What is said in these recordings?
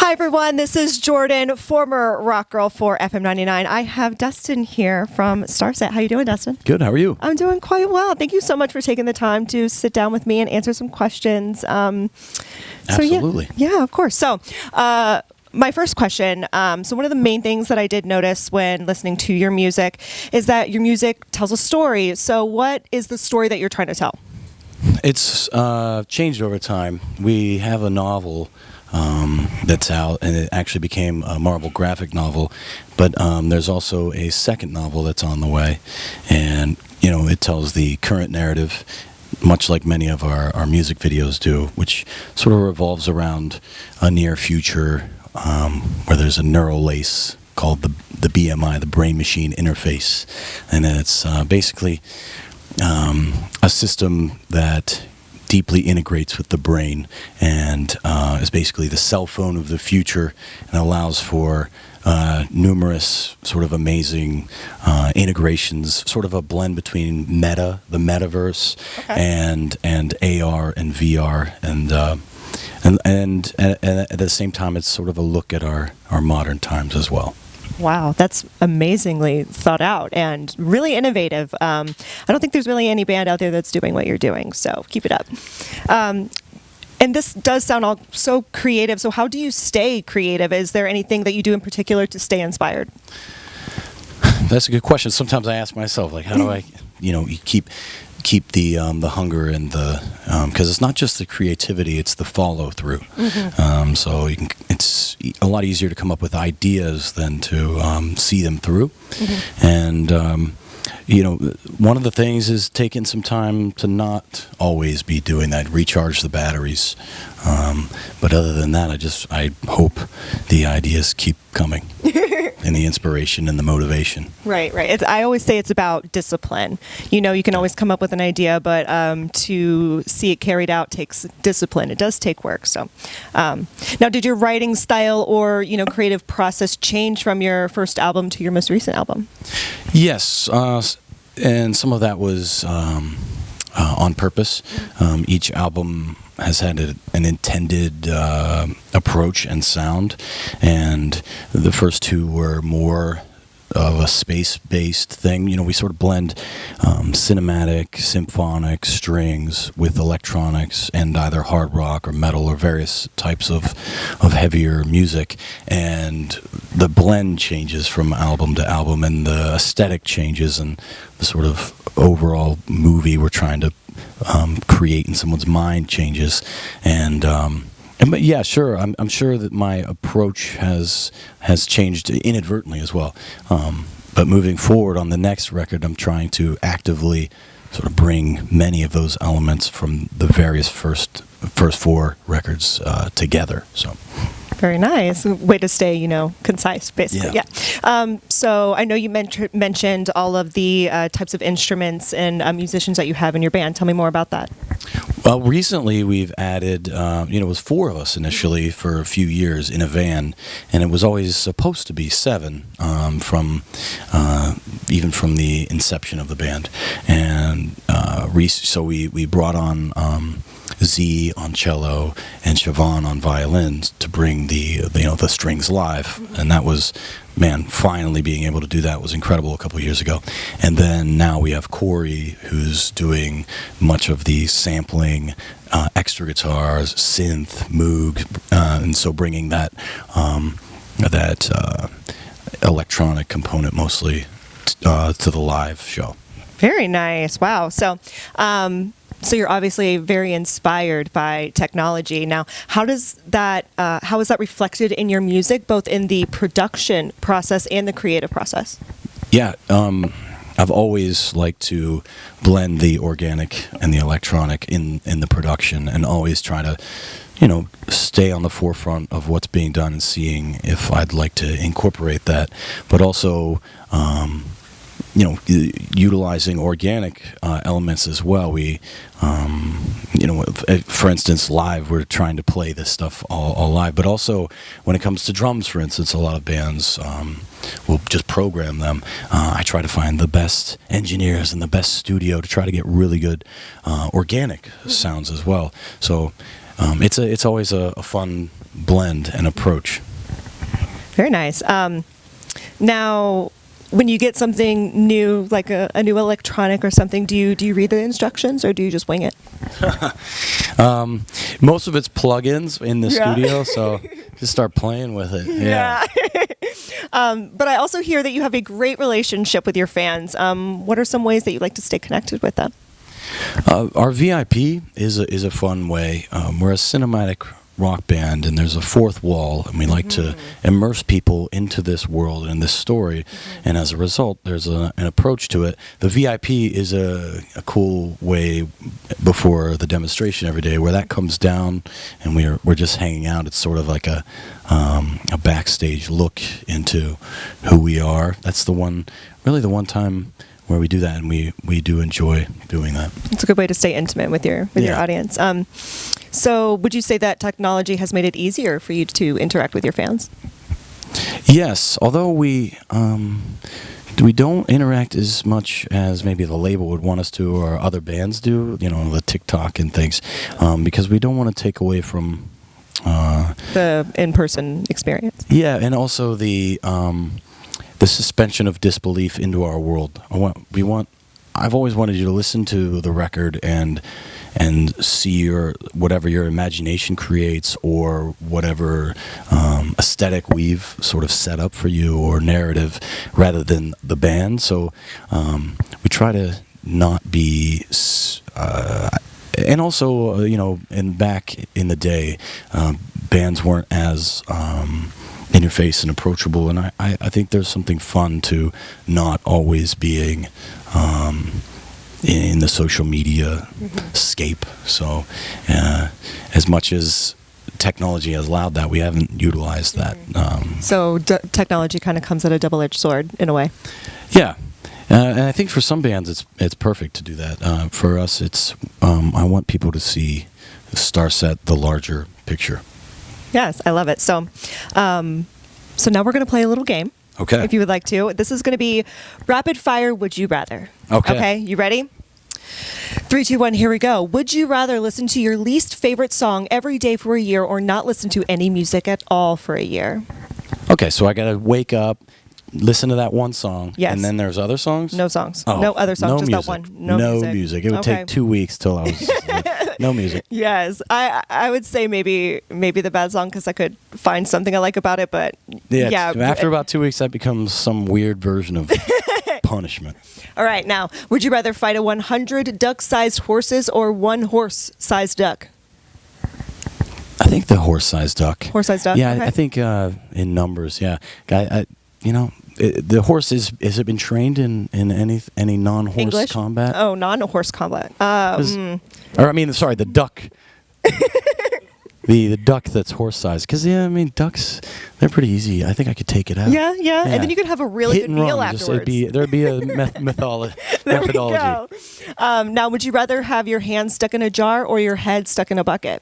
Hi, everyone. This is Jordan, former rock girl for FM99. I have Dustin here from Starset. How you doing, Dustin? Good. How are you? I'm doing quite well. Thank you so much for taking the time to sit down with me and answer some questions. Absolutely. Yeah, of course. So, my first question, so one of the main things that I did notice when listening to your music is that your music tells a story. So what is the story that you're trying to tell? It's changed over time. We have a novel that's out, and it actually became a Marvel graphic novel, but there's also a second novel that's on the way, and it tells the current narrative, much like many of our music videos do, which sort of revolves around a near future where there's a neural lace called the BMI, the brain machine interface, and it's basically a system that deeply integrates with the brain and is basically the cell phone of the future, and allows for numerous sort of amazing integrations, sort of a blend between the metaverse, and AR and VR, and at the same time it's sort of a look at our modern times as well. Wow, that's amazingly thought out and really innovative. I don't think there's really any band out there that's doing what you're doing, so keep it up. And this does sound all so creative. So how do you stay creative? Is there anything that you do in particular to stay inspired? That's a good question. Sometimes I ask myself, like, how do I, you keep the hunger and the because it's not just the creativity, it's the follow through. Mm-hmm. So it's a lot easier to come up with ideas than to see them through. Mm-hmm. And one of the things is taking some time to not always be doing that, recharge the batteries. But other than that, I hope the ideas keep coming. And the inspiration and the motivation. Right. I always say it's about discipline. You can always come up with an idea, but to see it carried out takes discipline. It does take work. So, now, did your writing style or creative process change from your first album to your most recent album? Yes, and some of that was on purpose. Each album has had an intended approach and sound, and the first two were more of a space-based thing. We sort of blend cinematic, symphonic strings with electronics and either hard rock or metal or various types of heavier music, and the blend changes from album to album, and the aesthetic changes, and the sort of overall movie we're trying to create in someone's mind changes, but yeah, sure. I'm sure that my approach has changed inadvertently as well. But moving forward on the next record, I'm trying to actively sort of bring many of those elements from the various first four records together. So. Very nice. Way to stay, concise, basically. Yeah. So I know you mentioned all of the types of instruments and musicians that you have in your band. Tell me more about that. Well, recently we've added, it was 4 of us initially for a few years in a van, and it was always supposed to be 7 even from the inception of the band. And so we brought on Z on cello and Siobhan on violins to bring the strings live, and that was, finally being able to do that was incredible a couple of years ago. And then now we have Corey, who's doing much of the sampling, extra guitars, synth, Moog, and so bringing that electronic component mostly to the live show. Very nice. Wow. So you're obviously very inspired by technology. Now, how is that reflected in your music, both in the production process and the creative process? Yeah, I've always liked to blend the organic and the electronic in the production, and always try to, stay on the forefront of what's being done and seeing if I'd like to incorporate that, but also utilizing organic elements as well. We, for instance, live, we're trying to play this stuff all live, but also when it comes to drums, for instance, a lot of bands will just program them. I try to find the best engineers and the best studio to try to get really good organic sounds as well. So it's always a fun blend and approach. Very nice. Now, when you get something new, like a new electronic or something, do you read the instructions or do you just wing it? Most of it's plugins in the studio, so just start playing with it. Yeah. But I also hear that you have a great relationship with your fans. What are some ways that you like to stay connected with them? Our VIP is a fun way. We're a cinematic rock band, and there's a fourth wall, and we like to immerse people into this world and this story, and as a result there's an approach to it. The VIP is a cool way before the demonstration every day, where that comes down and we're just hanging out. It's sort of like a backstage look into who we are. That's the one time where we do that, and we do enjoy doing that. It's a good way to stay intimate with your audience. So would you say that technology has made it easier for you to interact with your fans? Yes, although we don't interact as much as maybe the label would want us to, or other bands do, the TikTok and things, because we don't want to take away from the in-person experience. Yeah, and also the suspension of disbelief into our world. I've always wanted you to listen to the record and see whatever your imagination creates, or whatever aesthetic we've sort of set up for you, or narrative, rather than the band. So we try to not be, and also and back in the day, bands weren't as interface and approachable, and I think there's something fun to not always being in the social media scape. So as much as technology has allowed that, we haven't utilized that. So technology kind of comes at a double-edged sword in a way. Yeah. And I think for some bands it's perfect to do that. For us, it's I want people to see Starset, the larger picture. Yes, I love it. So now we're going to play a little game. Okay. If you would like to. This is going to be rapid fire Would You Rather. Okay, you ready? 3, 2, 1, here we go. Would you rather listen to your least favorite song every day for a year, or not listen to any music at all for a year? Okay, so I got to wake up, listen to that one song, and then there's other songs? No songs. Oh, no other songs, no just music. that one. No music. It would take 2 weeks till I was no music. Yes, I would say maybe the bad song, because I could find something I like about it, but yeah. After about 2 weeks, that becomes some weird version of punishment. All right, now, would you rather fight a 100 duck-sized horses or one horse-sized duck? I think the horse-sized duck. Horse-sized duck? Yeah, okay. I think in numbers, yeah. The horse, has it been trained in any non-horse English? combat? Oh, non-horse combat. The duck. the duck that's horse-sized. Because, ducks, they're pretty easy. I think I could take it out. Yeah. And then you could have a really good meal afterwards. There'd be a methodology. There we go. Now, would you rather have your hand stuck in a jar or your head stuck in a bucket?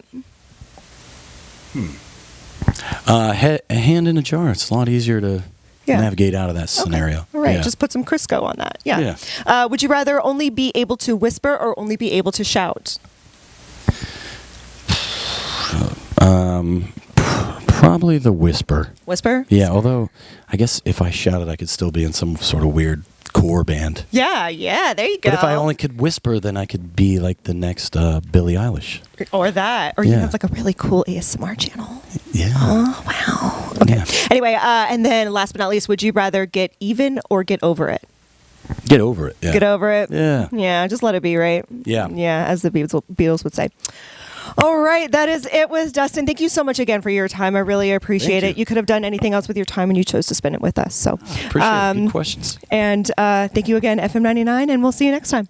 A hand in a jar. It's a lot easier to navigate out of that scenario. Okay. All right, Yeah. just put some Crisco on that. Yeah. Would you rather only be able to whisper or only be able to shout? Probably the whisper. Whisper? Yeah, although I guess if I shouted, I could still be in some sort of weird core band. Yeah, there you go. But if I only could whisper, then I could be like the next Billie Eilish. Or that. Or you have like a really cool ASMR channel. Yeah. Oh, wow. Okay. Yeah. Anyway, and then last but not least, would you rather get even or get over it? Get over it. Yeah. Get over it? Yeah. Yeah, just let it be, right? Yeah. Yeah, as the Beatles would say. All right, that is it with Dustin. Thank you so much again for your time. I really appreciate it. You could have done anything else with your time, and you chose to spend it with us. So appreciate it. Good questions. And thank you again, FM99, and we'll see you next time.